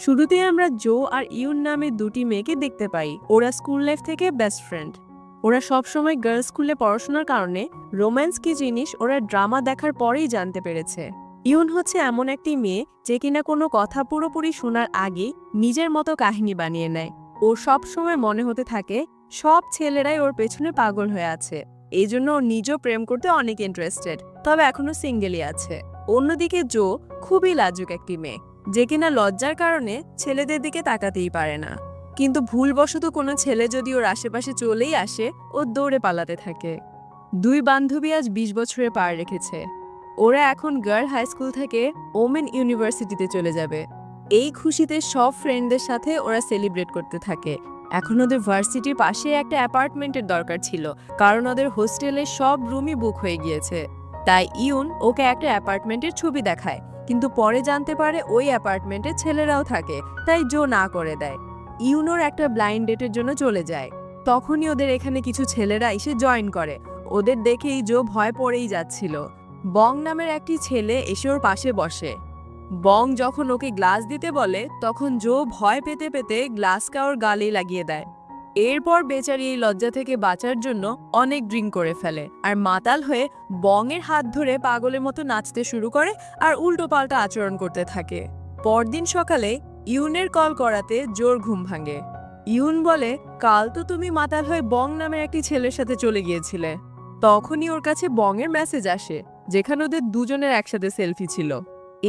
শুরুতেই আমরা জো আর ইউন নামে দুটি মেয়েকে দেখতে পাই। ওরা স্কুল লাইফ থেকে বেস্ট ফ্রেন্ড। ওরা সবসময় গার্লস স্কুলে পড়াশোনার কারণে রোম্যান্স কি জিনিস ওরা ড্রামা দেখার পরেই জানতে পেরেছে। ইউন হচ্ছে এমন একটি মেয়ে যে কিনা কোনো কথা পুরোপুরি শোনার আগে নিজের মতো কাহিনী বানিয়ে নেয়। ওর সবসময় মনে হতে থাকে সব ছেলেরাই ওর পেছনে পাগল হয়ে আছে, এই জন্য ও নিজেও প্রেম করতে অনেক ইন্টারেস্টেড, তবে এখনো সিঙ্গেলই আছে। অন্যদিকে জো খুবই লাজুক একটি মেয়ে যে কিনা লজ্জার কারণে ছেলেদের দিকে তাকাতেই পারে না। কিন্তু ভুলবশত কোনো ছেলে যদি ওর আশেপাশে চলেই আসে ও দৌড়ে পালাতে থাকে। দুই বান্ধবী আজ 20 বছরে পার রেখেছে। ওরা এখন গার্ল হাই স্কুল থেকে ওমেন ইউনিভার্সিটিতে চলে যাবে। এই খুশিতে সব ফ্রেন্ডদের সাথে ওরা সেলিব্রেট করতে থাকে। এখন ওদের ভার্সিটির পাশে একটা অ্যাপার্টমেন্টের দরকার ছিল, কারণ ওদের হোস্টেলের সব রুমই বুক হয়ে গিয়েছে। তাই ইউন ওকে একটা অ্যাপার্টমেন্টের ছবি দেখায়, কিন্তু পরে জানতে পারে ওই অ্যাপার্টমেন্টে ছেলেরাও থাকে, তাই জো না করে দেয়। ইউনোর একটা ব্লাইন্ড ডেটের জন্য চলে যায়। তখনই ওদের এখানে কিছু ছেলেরা এসে জয়েন করে। ওদের দেখেই জো ভয় পড়েই যাচ্ছিল। বং নামের একটি ছেলে এসে ওর পাশে বসে। বং যখন ওকে গ্লাস দিতে বলে তখন জো ভয় পেতে পেতে গ্লাসটা ওর গালেই লাগিয়ে দেয়। এরপর বেচারি এই লজ্জা থেকে বাঁচার জন্য অনেক ড্রিঙ্ক করে ফেলে আর মাতাল হয়ে বংয়ের হাত ধরে পাগলের মতো নাচতে শুরু করে আর উল্টোপাল্টা আচরণ করতে থাকে। পরদিন সকালে ইউনের কল করাতে জোর ঘুম ভাঙে। ইউন বলে, কাল তো তুমি মাতাল হয়ে বং নামের একটি ছেলের সাথে চলে গিয়েছিলে। তখনই ওর কাছে বংয়ের মেসেজ আসে, যেখানে ওদের দুজনের একসাথে সেলফি ছিল।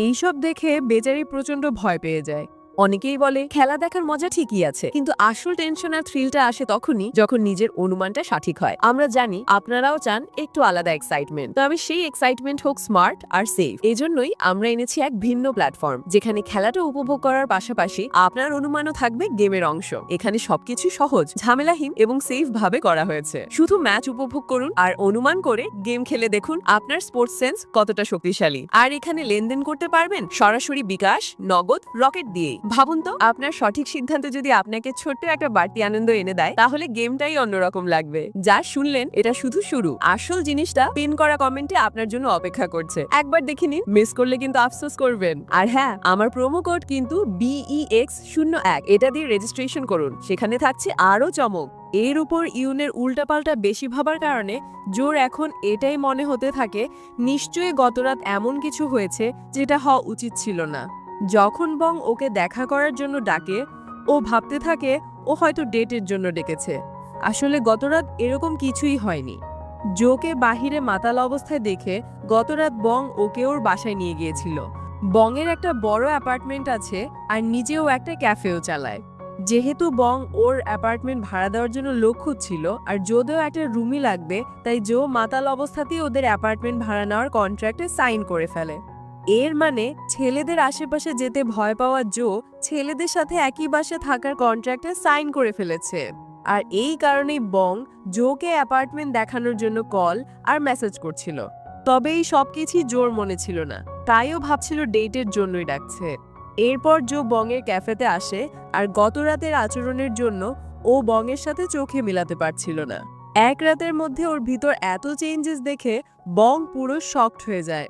এইসব দেখে বেচারি প্রচন্ড ভয় পেয়ে যায়। অনেকেই বলে খেলা দেখার মজা ঠিকই আছে, কিন্তু আসল টেনশন আর থ্রিলটা আসে তখনই যখন নিজের অনুমানটা সঠিক হয়। আমরা জানি আপনারাও চান একটু আলাদা এক্সাইটমেন্ট, তবে সেই এক্সাইটমেন্ট হোক স্মার্ট আর সেফ। এজন্যই আমরা এনেছি এক ভিন্ন প্ল্যাটফর্ম, যেখানে খেলাটা উপভোগ করার পাশাপাশি আপনার অনুমানও থাকবে গেমের অংশ। এখানে সবকিছু সহজ, ঝামেলাহীন এবং সেফ ভাবে করা হয়েছে। শুধু ম্যাচ উপভোগ করুন আর অনুমান করে গেম খেলে দেখুন আপনার স্পোর্টস সেন্স কতটা শক্তিশালী। আর এখানে লেনদেন করতে পারবেন সরাসরি বিকাশ, নগদ, রকেট দিয়েই। ভাবুন তো, আপনার সঠিক সিদ্ধান্ত যদি আপনাকে ছোট্ট একটা বাড়তি আনন্দ এনে দেয়, তাহলে গেমটাই অন্যরকম লাগবে। যা শুনলেন এটা শুধু শুরু, আসল জিনিসটা পিন করা কমেন্টে আপনার জন্য অপেক্ষা করছে। একবার দেখে নিন, মিস করলে কিন্তু আফসোস করবেন। আর হ্যাঁ, আমার প্রোমো কোড কিন্তু BEX01, এটা দিয়ে রেজিস্ট্রেশন করুন, সেখানে থাকছে আরো চমক। এর উপর ইউনের উল্টাপাল্টা বেশি ভাবার কারণে জোর এখন এটাই মনে হতে থাকে নিশ্চয়ই গতরাত এমন কিছু হয়েছে যেটা হওয়া উচিত ছিল না। যখন বং ওকে দেখা করার জন্য ডাকে, ও ভাবতে থাকে ও হয়তো ডেটের জন্য ডেকেছে। আসলে গতরাত এরকম কিছুই হয়নি। জোকে বাহিরে মাতাল অবস্থায় দেখে গতরাত বং ওকে ওর বাসায় নিয়ে গিয়েছিল। বংয়ের একটা বড় অ্যাপার্টমেন্ট আছে আর নিজেও একটা ক্যাফেও চালায়। যেহেতু বং ওর অ্যাপার্টমেন্ট ভাড়া দেওয়ার জন্য লোক খুঁজছিল আর যদিও একটা রুমই লাগবে, তাই জো মাতাল অবস্থাতেই ওদের অ্যাপার্টমেন্ট ভাড়া নেওয়ার কন্ট্রাক্টে সাইন করে ফেলে। এর মানে ছেলেদের আশেপাশে যেতে ভয় পাওয়া জো ছেলেদের সাথে একই বাসে থাকার কন্ট্রাক্টে সাইন করে ফেলেছে। আর এই কারণেই বং জোকে অ্যাপার্টমেন্ট দেখানোর জন্য কল আর মেসেজ করছিল। তবে এই সবকিছুই জোর মনে ছিল না, তাইও ভাবছিল ডেটের জন্যই ডাকছে। এরপর জো বংয়ের ক্যাফেতে আসে আর গত রাতের আচরণের জন্য ও বংয়ের সাথে চোখে মিলাতে পারছিল না। এক রাতের মধ্যে ওর ভিতর এত চেঞ্জেস দেখে বং পুরো শকড হয়ে যায়।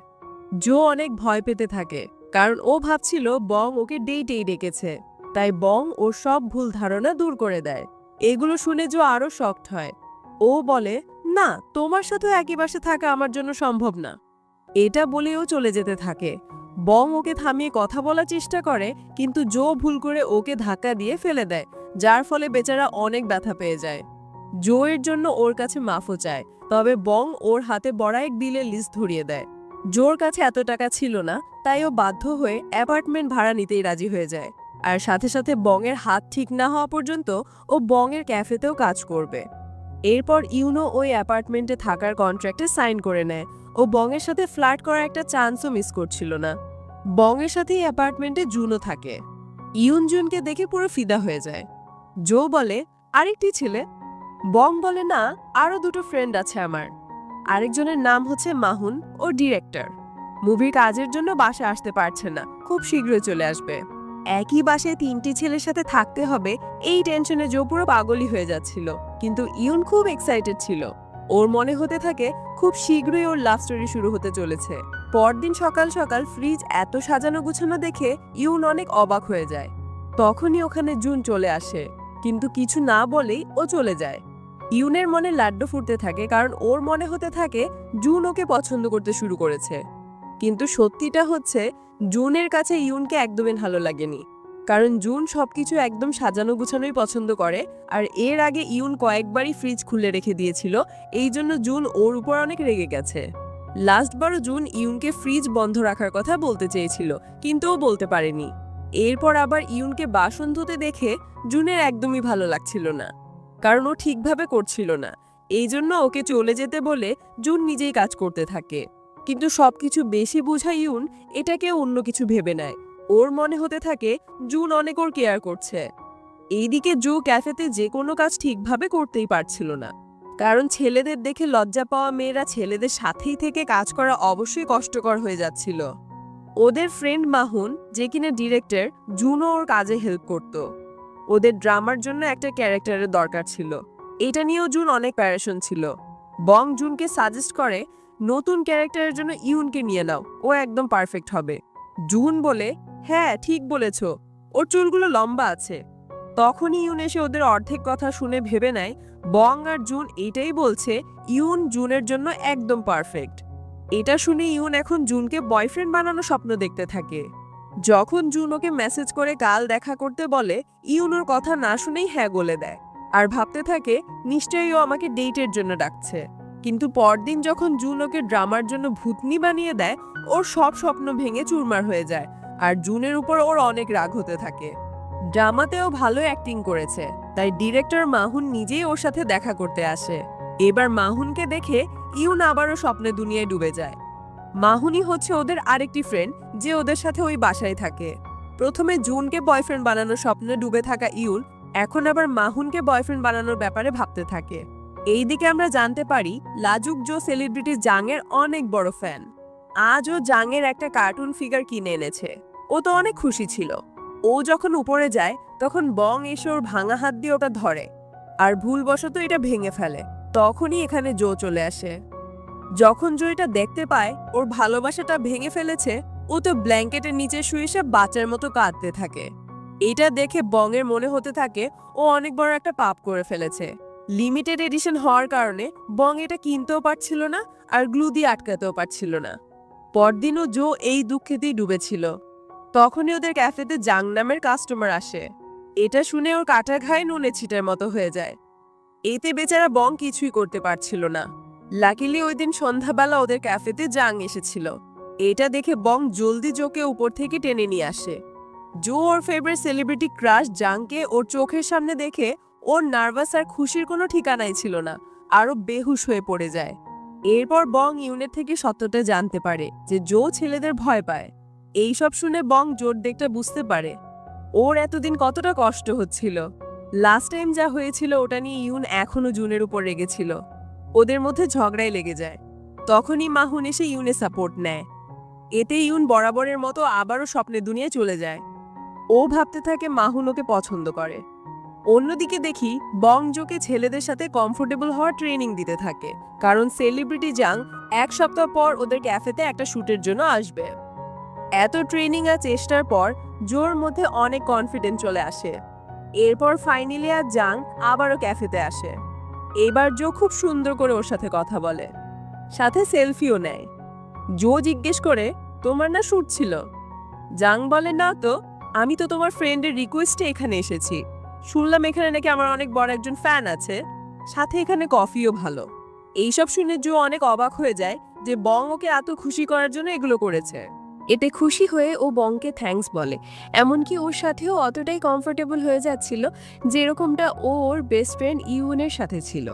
জো অনেক ভয় পেতে থাকে, কারণ ও ভাবছিল বং ওকে ডেটেই ডেকেছে। তাই বং ওর সব ভুল ধারণা দূর করে দেয়। এগুলো শুনে জো আরো শকড হয়। ও বলে, না, তোমার সাথেও একই বাসে থাকা আমার জন্য সম্ভব না। এটা বলেও চলে যেতে থাকে। বং ওকে থামিয়ে কথা বলার চেষ্টা করে, কিন্তু জো ভুল করে ওকে ধাক্কা দিয়ে ফেলে দেয়, যার ফলে বেচারা অনেক ব্যথা পেয়ে যায়। জো এর জন্য ওর কাছে মাফও চায়, তবে বং ওর হাতে বড় এক বিলের লিস্ট ধরিয়ে দেয়। জোর কাছে এত টাকা ছিল না, তাই ও বাধ্য হয়ে অ্যাপার্টমেন্ট ভাড়া নিতেই রাজি হয়ে যায়। আর সাথে সাথে বংয়ের হাত ঠিক না হওয়া পর্যন্ত ও বংয়ের ক্যাফেতেও কাজ করবে। এরপর ইউনো ওই অ্যাপার্টমেন্টে থাকার কন্ট্রাক্টে সাইন করে নেয়। ও বংয়ের সাথে ফ্লার্ট করার একটা চান্সও মিস করছিল না। বংয়ের সাথেই অ্যাপার্টমেন্টে জুনও থাকে। ইউন জুনকে দেখে পুরো ফিদা হয়ে যায়। জো বলে, আরেকটি ছেলে? বং বলে, না, আরো দুটো ফ্রেন্ড আছে আমার। আরেকজনের নাম হচ্ছে মাহুন, ও ডিরেক্টর। মুভির কাজের জন্য বাসায় আসতে পারছে না, খুব শীঘ্রই চলে আসবে। একই বাসায় 3টি ছেলের সাথে থাকতে হবে, এই টেনশনে জো পুরো পাগলই হয়ে যাচ্ছিল। কিন্তু ইউন খুব এক্সাইটেড ছিল। ওর মনে হতে থাকে খুব শীঘ্রই ওর লাভ স্টোরি শুরু হতে চলেছে। পরদিন সকাল সকাল ফ্রিজ এত সাজানো গুছানো দেখে ইউন অনেক অবাক হয়ে যায়। তখনই ওখানে জুন চলে আসে, কিন্তু কিছু না বলেই ও চলে যায়। ইউনের মনে লাড্ডু ফুটতে থাকে, কারণ ওর মনে হতে থাকে জুন ওকে পছন্দ করতে শুরু করেছে। কিন্তু সত্যিটা হচ্ছে জুনের কাছে ইউনকে একদমই ভালো লাগেনি, কারণ জুন সবকিছু একদম সাজানো গুছানোই পছন্দ করে। আর এর আগে ইউন কয়েকবারই ফ্রিজ খুলে রেখে দিয়েছিল, এই জন্য জুন ওর উপর অনেক রেগে গেছে। লাস্টবারও জুন ইউনকে ফ্রিজ বন্ধ রাখার কথা বলতে চেয়েছিল, কিন্তু ও বলতে পারেনি। এরপর আবার ইউনকে বাসন ধুতে দেখে জুনের একদমই ভালো লাগছিল না, কারণ ও ঠিকভাবে করছিল না। এই জন্য ওকে চলে যেতে বলে জুন নিজেই কাজ করতে থাকে। কিন্তু সবকিছু বেশি বোঝা ইউন এটাকে অন্য কিছু ভেবে নেয়। ওর মনে হতে থাকে জুন অনেক ওর কেয়ার করছে। এইদিকে জো ক্যাফেতে যে কোনো কাজ ঠিকভাবে করতেই পারছিল না, কারণ ছেলেদের দেখে লজ্জা পাওয়া মেয়েরা ছেলেদের সাথেই থেকে কাজ করা অবশ্যই কষ্টকর হয়ে যাচ্ছিল। ওদের ফ্রেন্ড মাহুন, যে কিনা ডিরেক্টর, জুনও ওর কাজে হেল্প করত। ওদের ড্রামার জন্য একটা ক্যারেক্টারের দরকার ছিল, এটা নিয়েও জুন অনেক প্যারেশন ছিল। বং জুনকে সাজেস্ট করে নতুন ক্যারেক্টারের জন্য ইউনকে নিয়ে নাও, ও একদম পারফেক্ট হবে। জুন বলে, হ্যাঁ ঠিক বলেছ, ওর চুলগুলো লম্বা আছে। তখনই ইউন এসে ওদের অর্ধেক কথা শুনে ভেবে নেয় বং আর জুন এটাই বলছে ইউন জুনের জন্য একদম পারফেক্ট। এটা শুনে ইউন এখন জুনকে বয়ফ্রেন্ড বানানো স্বপ্ন দেখতে থাকে। যখন জুন ওকে মেসেজ করে কাল দেখা করতে বলে, ইউন ওর কথা না শুনেই হ্যাঁ বলে দেয়, আর ভাবতে থাকে নিশ্চয়ই ও আমাকে ডেটের জন্য ডাকছে। কিন্তু পরদিন যখন জুন ওকে ড্রামার জন্য ভূতনি বানিয়ে দেয়, ওর সব স্বপ্ন ভেঙে চুরমার হয়ে যায়, আর জুনের উপর ওর অনেক রাগ হতে থাকে। ড্রামাতেও ভালো অ্যাক্টিং করেছে, তাই ডিরেক্টর মাহুন নিজেই ওর সাথে দেখা করতে আসে। এবার মাহুনকে দেখে ইউন আবারও স্বপ্নে দুনিয়ায় ডুবে যায়। মাহুনই হচ্ছে ওদের আরেকটি ফ্রেন্ড, যে ওদের সাথে ওই বাসায় থাকে। প্রথমে জুনকে বয়ফ্রেন্ড বানানোর স্বপ্নে ডুবে থাকা ইউন এখন আবার মাহুনকে বয়ফ্রেন্ড বানানোর ব্যাপারে ভাবতে থাকে। এইদিকে আমরা জানতে পারি লাজুক জো সেলিব্রিটি জাংয়ের অনেক বড় ফ্যান। আজও জাংয়ের একটা কার্টুন ফিগার কিনে এনেছে। ও তো অনেক খুশি ছিল। ও যখন উপরে যায় তখন বং এসে ওর ভাঙা হাত দিয়ে ওটা ধরে, আর ভুলবশত এটা ভেঙে ফেলে। তখনই এখানে জো চলে আসে। যখন জো এটা দেখতে পায় ওর ভালোবাসাটা ভেঙে ফেলেছে, ও তো ব্ল্যাঙ্কেটের নিচে শুয়ে সে বাচ্চার মতো কাঁদতে থাকে। এটা দেখে বংয়ের মনে হতে থাকে ও অনেক বড় একটা পাপ করে ফেলেছে। লিমিটেড এডিশন হওয়ার কারণে বং এটা কিনতেও পারছিল না, আর গ্লু দিয়ে আটকাতেও পারছিল না। পরদিনও জো এই দুঃখেতেই ডুবেছিল। তখনই ওদের ক্যাফেতে জাং নামের কাস্টমার আসে। এটা শুনে ওর কাটা ঘায়ে নুনে ছিটার মতো হয়ে যায়। এতে বেচারা বং কিছুই করতে পারছিল না। লাকিলি ওই দিন সন্ধ্যাবেলা ওদের ক্যাফেতে জাং এসেছিল। এটা দেখে বং জলদি জোকে উপর থেকে টেনে নিয়ে আসে। জো ওর ফেভারিট সেলিব্রিটি ক্রাশ জাংকে ওর চোখের সামনে দেখে ওর নার্ভাস আর খুশির কোনো ঠিকানাই ছিল না, আরো বেহুশ হয়ে পড়ে যায়। এরপর বং ইউনের থেকে সত্যটা জানতে পারে যে জো ছেলেদের ভয় পায়। এইসব শুনে বং জোর দেখতে বুঝতে পারে ওর এতদিন কতটা কষ্ট হচ্ছিল। লাস্ট টাইম যা হয়েছিল ওটা নিয়ে ইউন এখনো জুনের উপর রেগেছিল। ওদের মধ্যে ঝগড়াই লেগে যায়। তখনই মাহুন এসে ইউনে সাপোর্ট নেয়। এতে ইউন বরাবরের মতো আবারও স্বপ্নের দুনিয়ায় চলে যায়। ও ভাবতে থাকে মাহুন ওকে পছন্দ করে। অন্যদিকে দেখি বং জোকে ছেলেদের সাথে কমফোর্টেবল হওয়ার ট্রেনিং দিতে থাকে, কারণ সেলিব্রিটি জাং এক সপ্তাহ পর ওদের ক্যাফেতে একটা শুটের জন্য আসবে। এত ট্রেনিং আর চেষ্টার পর জোর মধ্যে অনেক কনফিডেন্স চলে আসে। এরপর ফাইনালি আর জাং আবারও ক্যাফেতে আসে। এবার জো খুব সুন্দর করে ওর সাথে কথা বলে, সাথে সেলফিও নেয়। জো জিজ্ঞেস করে, তোমার না শুট ছিল? জাং বলে, না তো, আমি তো তোমার ফ্রেন্ডের রিকোয়েস্টে এখানে এসেছি। শুনলাম এখানে নাকি আমার অনেক বড় একজন ফ্যান আছে, সাথে এখানে কফিও ভালো। এইসব শুনে জো অনেক অবাক হয়ে যায় যে বং ওকে এত খুশি করার জন্য এগুলো করেছে। এতে খুশি হয়ে ও বংকে থ্যাঙ্কস বলে, এমনকি ওর সাথেও অতটাই কমফোর্টেবল হয়ে যাচ্ছিল যেরকমটা ও ওর বেস্ট ফ্রেন্ড ইউনের সাথে ছিল।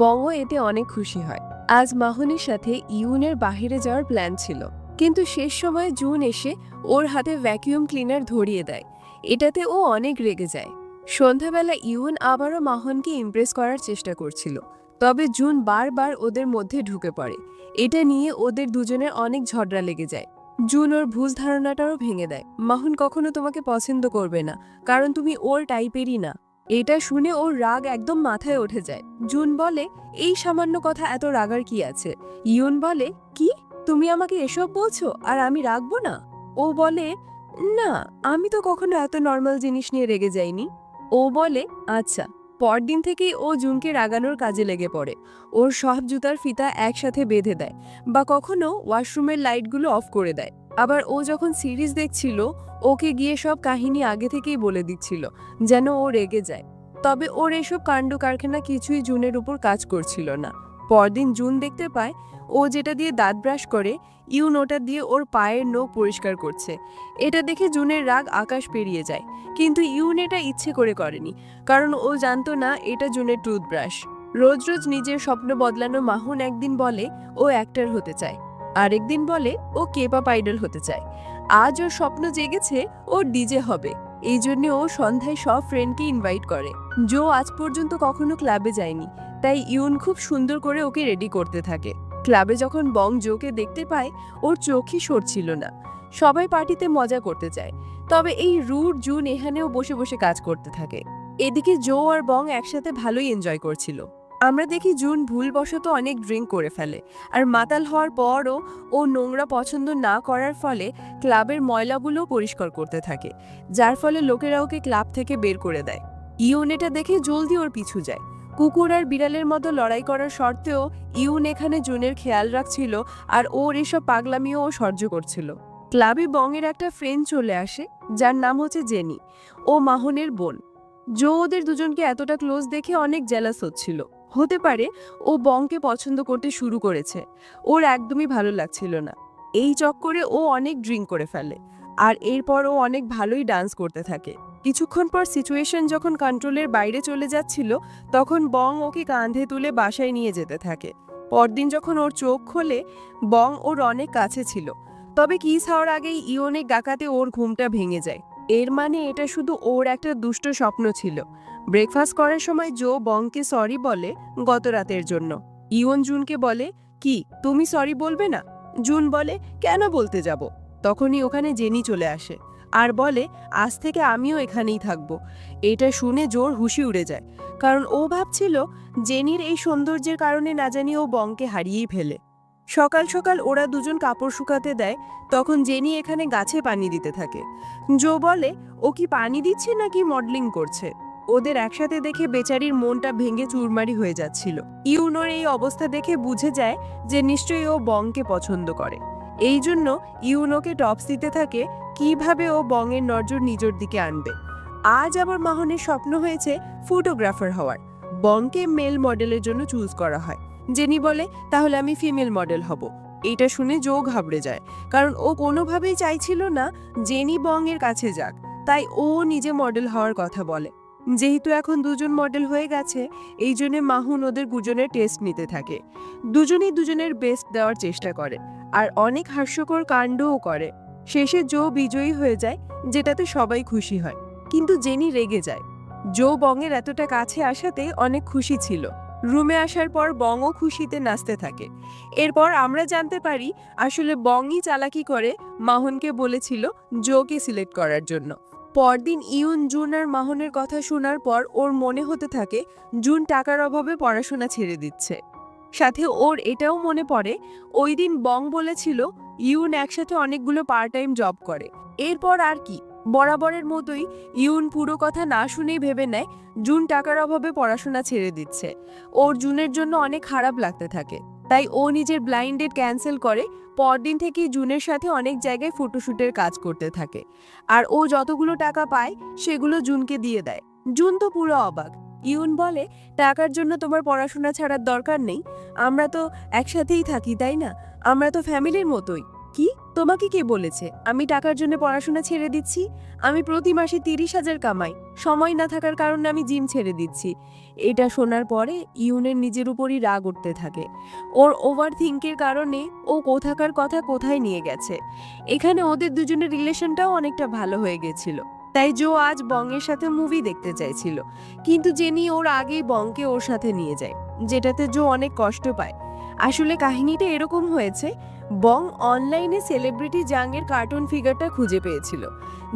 বংও এতে অনেক খুশি হয়। আজ মাহুনের সাথে ইউনের বাহিরে যাওয়ার প্ল্যান ছিল, কিন্তু শেষ সময় জুন এসে ওর হাতে ভ্যাকুয়াম ক্লিনার ধরিয়ে দেয়। এটাতে ও অনেক রেগে যায়। সন্ধ্যাবেলা ইউন আবারও মাহনকে ইমপ্রেস করার চেষ্টা করছিল, তবে জুন বারবার ওদের মধ্যে ঢুকে পড়ে। এটা নিয়ে ওদের দুজনের অনেক ঝগড়া লেগে যায়। জুন ওর ভুল ধারণাটাও ভেঙে দেয়, মাহুন কখনো তোমাকে পছন্দ করবে না, কারণ তুমি ওর টাইপেরই না। এটা শুনে ওর রাগ একদম মাথায় উঠে যায়। জুন বলে, এই সামান্য কথা এত রাগার কি আছে? ইউন বলে, কি তুমি আমাকে এসব বলছো আর আমি রাখবো না? ও বলে, না, আমি তো কখনো এত নর্মাল জিনিস নিয়ে রেগে যাইনি। ও বলে, আচ্ছা। পরদিন থেকেই ও জুনকে রাগানোর কাজে লেগে পড়ে। ওর সব জুতার ফিতা একসাথে বেঁধে দেয় বা কখনো ওয়াশরুমের লাইটগুলো অফ করে দেয়। আবার ও যখন সিরিজ দেখছিল, ওকে গিয়ে সব কাহিনী আগে থেকেই বলে দিচ্ছিল, যেন ও রেগে যায়। তবে ওর এসব কাণ্ড কারখানা কিছুই জুনের উপর কাজ করছিল না। পরদিন জুন দেখতে পায় ও যেটা দিয়ে দাঁত ব্রাশ করে, ইউন ওটা দিয়ে ওর পায়ের নখ পরিষ্কার করছে। এটা দেখে জুনের রাগ আকাশ পেরিয়ে যায়, কিন্তু ইউন এটা ইচ্ছে করে করেনি, কারণ ও জানতো না এটা জুনের টুথব্রাশ। রোজ রোজ নিজের স্বপ্ন বদলানো মাহুন একদিন বলে ও অ্যাক্টর হতে চায়, আরেকদিন বলে ও কেপঅপ আইডল হতে চায়। আজ ওর স্বপ্ন জেগেছে ও ডিজে হবে। এই জন্য ও সন্ধ্যায় সব ফ্রেন্ডকে ইনভাইট করে। জো আজ পর্যন্ত কখনো ক্লাবে যায়নি, তাই ইউন খুব সুন্দর করে ওকে রেডি করতে থাকে। ক্লাবে যখন বং জোকে দেখতে পায়, ওর চোখই সরছিল না। সবাই পার্টিতে মজা করতে চায়, তবে এই রুড জুন এখানেও বসে বসে কাজ করতে থাকে। এদিকে জো আর বং একসাথে ভালোই এনজয় করছিল। আমরা দেখি জুন ভুলবশত অনেক ড্রিঙ্ক করে ফেলে, আর মাতাল হওয়ার পরও ও নোংরা পছন্দ না করার ফলে ক্লাবের ময়লাগুলো পরিষ্কার করতে থাকে, যার ফলে লোকেরা ওকে ক্লাব থেকে বের করে দেয়। ইউন এটা দেখে জলদি ওর পিছু যায়। কুকুর আর বিড়ালের মতো লড়াই করার সত্ত্বেও ইউন এখানে জুনের খেয়াল রাখছিল, আর ওর এসব পাগলামিও ও সহ্য করছিল। ক্লাবে বংয়ের একটা ফ্রেন্ড চলে আসে, যার নাম হচ্ছে জেনি। ও মাহনের বোন। জো ওদের দুজনকে এতটা ক্লোজ দেখে অনেক জেলাস হচ্ছিল। হতে পারে ও বংকে পছন্দ করতে শুরু করেছে। ওর একদমই ভালো লাগছিল না। এই চক্করে ও অনেক ড্রিঙ্ক করে ফেলে, আর এরপর ও অনেক ভালোই ডান্স করতে থাকে। কিছুক্ষণ পর সিচুয়েশন যখন কন্ট্রোলের বাইরে চলে যাচ্ছিল, তখন বং ওকে কাঁধে তুলে বাসায় নিয়ে যেতে থাকে। পরদিন যখন ওর চোখ খোলে, বং ওর অনেক কাছে ছিল। তবে কিস হওয়ার আগেই ইয়নের ডাকাতে ওর ঘুমটা ভেঙে যায়। এর মানে এটা শুধু ওর একটা দুষ্ট স্বপ্ন ছিল। ব্রেকফাস্ট করার সময় জো বংকে সরি বলে গত রাতের জন্য। ইয়ন জুনকে বলে, কি তুমি সরি বলবে না? জুন বলে, কেন বলতে যাব? তখনই ওখানে জেনি চলে আসে আর বলে, আজ থেকে আমিও এখানেই থাকবো। এটা শুনে জোর হুশি উড়ে যায়, কারণ ও ভাবছিল জেনির এই সৌন্দর্যের কারণে না জানি ও বংকে হারিয়েই ফেলে। সকাল সকাল ওরা দুজন কাপড় শুকাতে দেয়, তখন জেনি এখানে গাছে পানি দিতে থাকে। জো বলে, ও কি পানি দিচ্ছে নাকি মডেলিং করছে? ওদের একসাথে দেখে বেচারির মনটা ভেঙে চুরমারি হয়ে যাচ্ছিল। ইউনোর এই অবস্থা দেখে বুঝে যায় যে নিশ্চয়ই ও বংকে পছন্দ করে। এই জন্য ইউনোকে টপস দিতে থাকে কিভাবে ও বংয়ের নজর নিজের দিকে আনবে। আজ আবার মাহনের স্বপ্ন হয়েছে ফটোগ্রাফার হওয়ার। বংকে মেল মডেলের জন্য চুজ করা হয়। জেনি বলে, তাহলে আমি ফিমেল মডেল হব। এটা শুনে জো ঘাবড়ে যায়, কারণ ও কোনোভাবেই চাইছিল না জেনি বংয়ের কাছে যাক, তাই ও নিজে মডেল হওয়ার কথা বলে। যেহেতু এখন দুজন মডেল হয়ে গেছে, এই জন্য মাহুন ওদের দুজনের টেস্ট নিতে থাকে। দুজনেই দুজনের বেস্ট দেওয়ার চেষ্টা করে, আর অনেক হাস্যকর কাণ্ডও করে। শেষে জো বিজয়ী হয়ে যায়, যেটাতে সবাই খুশি হয়, কিন্তু জেনি রেগে যায়। জো বংয়ের এতটা কাছে আসাতে অনেক খুশি ছিল। রুমে আসার পর বংও খুশিতে নাচতে থাকে। এরপর আমরা জানতে পারি আসলে বংই চালাকি করে মাহনকে বলেছিল জোকে সিলেক্ট করার জন্য। পরদিন ইউন জুন আর মাহনের কথা শোনার পর ওর মনে হতে থাকে জুন টাকার অভাবে পড়াশোনা ছেড়ে দিচ্ছে। সাথে ওর এটাও মনে পড়ে ওই দিন বং বলেছিল ইউন একসাথে অনেকগুলো পার্ট টাইম জব করে। এরপর আর কি, বরাবরের মতোই ইউন পুরো কথা না শুনেই ভেবে নেয় জুন টাকার অভাবে পড়াশোনা ছেড়ে দিচ্ছে। ওর জুনের জন্য অনেক খারাপ লাগতে থাকে, তাই ও নিজের ব্লাইন্ড ডেট ক্যান্সেল করে পরদিন থেকেই জুনের সাথে অনেক জায়গায় ফটোশুটের কাজ করতে থাকে। আর ও যতগুলো টাকা পায় সেগুলো জুনকে দিয়ে দেয়। জুন তো পুরো অবাক। ইউন বলে, টাকার জন্য তোমার পড়াশোনা ছাড়ার দরকার নেই, আমরা তো একসাথেই থাকি, তাই না? আমরা তো ফ্যামিলির মতোই। কি, তোমাকে কে বলেছে আমি টাকার জন্য পড়াশোনা ছেড়ে দিচ্ছি? আমি প্রতি মাসে 30,000 কামাই, সময় না থাকার কারণে আমি জিম ছেড়ে দিচ্ছি। এটা শোনার পরে ইউনের নিজের উপরই রাগ উঠতে থাকে। ওর ওভার থিঙ্কের কারণে ও কোথাকার কথা কোথায় নিয়ে গেছে। এখানে ওদের দুজনের রিলেশনটাও অনেকটা ভালো হয়ে গেছিল, তাই জো আজ বংয়ের সাথে মুভি দেখতে চাইছিল, কিন্তু জেনি ওর আগেই বংকে ওর সাথে নিয়ে যায়, যেটাতে জো অনেক কষ্ট পায়। আসলে কাহিনীটা এরকম হয়েছে, বং অনলাইনে সেলিব্রিটি জাংয়ের কার্টুন ফিগারটা খুঁজে পেয়েছিল।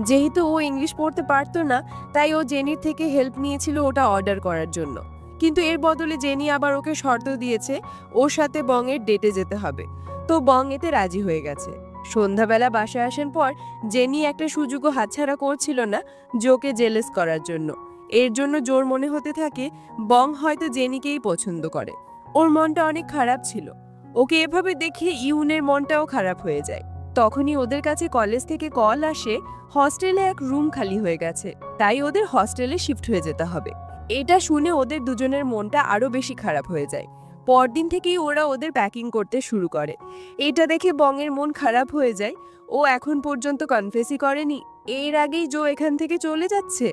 যেহেতু ও ইংলিশ পড়তে পারতো না, তাই ও জেনির থেকে হেল্প নিয়েছিল ওটা অর্ডার করার জন্য। কিন্তু এর বদলে জেনি আবার ওকে শর্ত দিয়েছে ওর সাথে বংয়ের ডেটে যেতে হবে। তো বং এতে রাজি হয়ে গেছে। সন্ধ্যাবেলা বাসায় আসার পর জেনি একটা সুযোগও হাতছাড়া করছিল না জোকে জেলেস করার জন্য। এর জন্য জোর মনে হতে থাকে বং হয়তো জেনিকেই পছন্দ করে। ওর মনটা অনেক খারাপ ছিল। ওকে এভাবে দেখে ইউনের মনটাও খারাপ হয়ে যায়। তখনই ওদের কাছে কলেজ থেকে কল আসে হস্টেলে এক রুম খালি হয়ে গেছে, তাই ওদের হস্টেলে শিফট হয়ে যেতে হবে। এটা শুনে ওদের দুজনের মনটা আরো বেশি খারাপ হয়ে যায়। পরদিন থেকেই ওরা ওদের প্যাকিং করতে শুরু করে। এটা দেখে বংয়ের মন খারাপ হয়ে যায়। ও এখন পর্যন্ত কনফেসই করেনি, এর আগেই জো এখান থেকে চলে যাচ্ছে।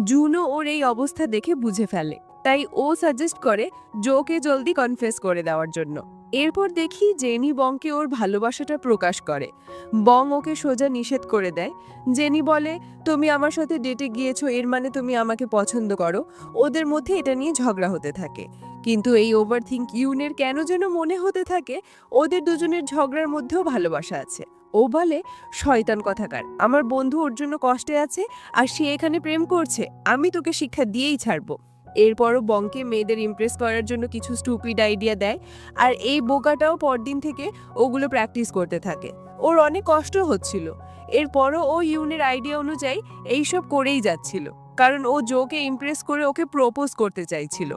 জুনও ওর এই অবস্থা দেখে বুঝে ফেলে, তাই ও সাজেস্ট করে জোকে জলদি কনফেস করে দেওয়ার জন্য। এরপর দেখি জেনি বংকে ওর ভালোবাসাটা প্রকাশ করে। বং ওকে সোজা নিষেধ করে দেয়। জেনি বলে, তুমি আমার সাথে ডেটে গিয়েছো, এর মানে তুমি আমাকে পছন্দ করো। ওদের মধ্যে এটা নিয়ে ঝগড়া হতে থাকে। কিন্তু এই ওভারথিংক ইউনের কেন যেন মনে হতে থাকে ওদের দুজনের ঝগড়ার মধ্যেও ভালোবাসা আছে। ও বলে, শয়তান কথাকার, আমার বন্ধু ওর জন্য কষ্টে আছে আর সে এখানে প্রেম করছে, আমি তোকে শিক্ষা দিয়েই ছাড়বো। এরপরও বংকে মেয়েদের ইমপ্রেস করার জন্য কিছু স্টুপিড আইডিয়া দেয়, আর এই বোকাটাও পরদিন থেকে ওগুলো প্র্যাকটিস করতে থাকে। ওর অনেক কষ্ট হচ্ছিল। এরপরও ও ইউনের আইডিয়া অনুযায়ী এইসব করেই যাচ্ছিল, কারণ ও জোকে ইমপ্রেস করে ওকে প্রপোজ করতে চাইছিল।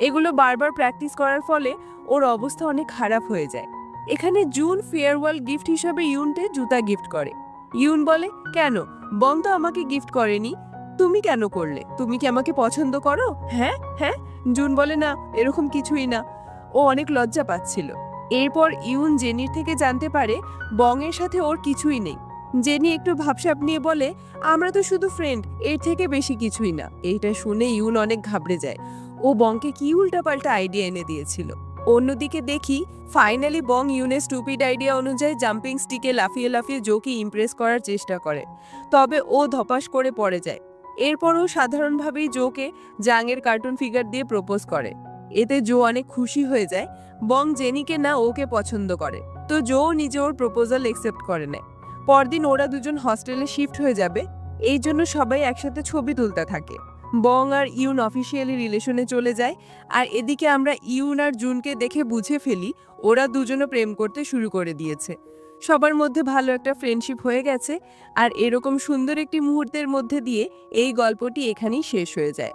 এগুলো বারবার প্র্যাকটিস করার ফলে ওর অবস্থা অনেক খারাপ হয়ে যায়। এখানে জুন ফেয়ারওয়েল গিফট হিসাবে ইউনকে জুতা গিফট করে। ইউন বলে, কেন, বং তো আমাকে গিফট করেনি, তুমি কেন করলে? তুমি কি আমাকে পছন্দ করো? হ্যাঁ হ্যাঁ। জুন বলে, না, এরকম কিছুই না। ও অনেক লজ্জা পাচ্ছিল। এরপর ইউন জেনির থেকে জানতে পারে বং এর সাথে ওর কিছুই নেই। জেনি একটু ভাবসাব নিয়ে বলে, আমরা তো শুধু ফ্রেন্ড, এর থেকে বেশি কিছুই না। এইটা শুনে ইউন অনেক ঘাবড়ে যায়। ও বংকে কি উল্টাপাল্টা আইডিয়া এনে দিয়েছিল। অন্যদিকে দেখি ফাইনালি বং ইউনের স্টুপিড আইডিয়া অনুযায়ী জাম্পিং স্টিকে লাফিয়ে লাফিয়ে জোকে ইমপ্রেস করার চেষ্টা করে, তবে ও ধপাস করে পড়ে যায়। এরপরও সাধারণভাবেই জোকে জাংয়ের কার্টুন ফিগার দিয়ে প্রপোজ করে। এতে জো অনেক খুশি হয়ে যায়। বং জেনিকে না ওকে পছন্দ করে, তো জো নিজে ওর প্রপোজাল একসেপ্ট করে নেয়। পরদিন ওরা দুজন হস্টেলে শিফট হয়ে যাবে, এই জন্য সবাই একসাথে ছবি তুলতে থাকে। বং আর ইউন অফিসিয়ালি রিলেশনে চলে যায়, আর এদিকে আমরা ইউন আর জুনকে দেখে বুঝে ফেলি ওরা দুজনে প্রেম করতে শুরু করে দিয়েছে। সবার মধ্যে ভালো একটা ফ্রেন্ডশিপ হয়ে গেছে, আর এরকম সুন্দর একটি মুহূর্তের মধ্যে দিয়ে এই গল্পটি এখানেই শেষ হয়ে যায়।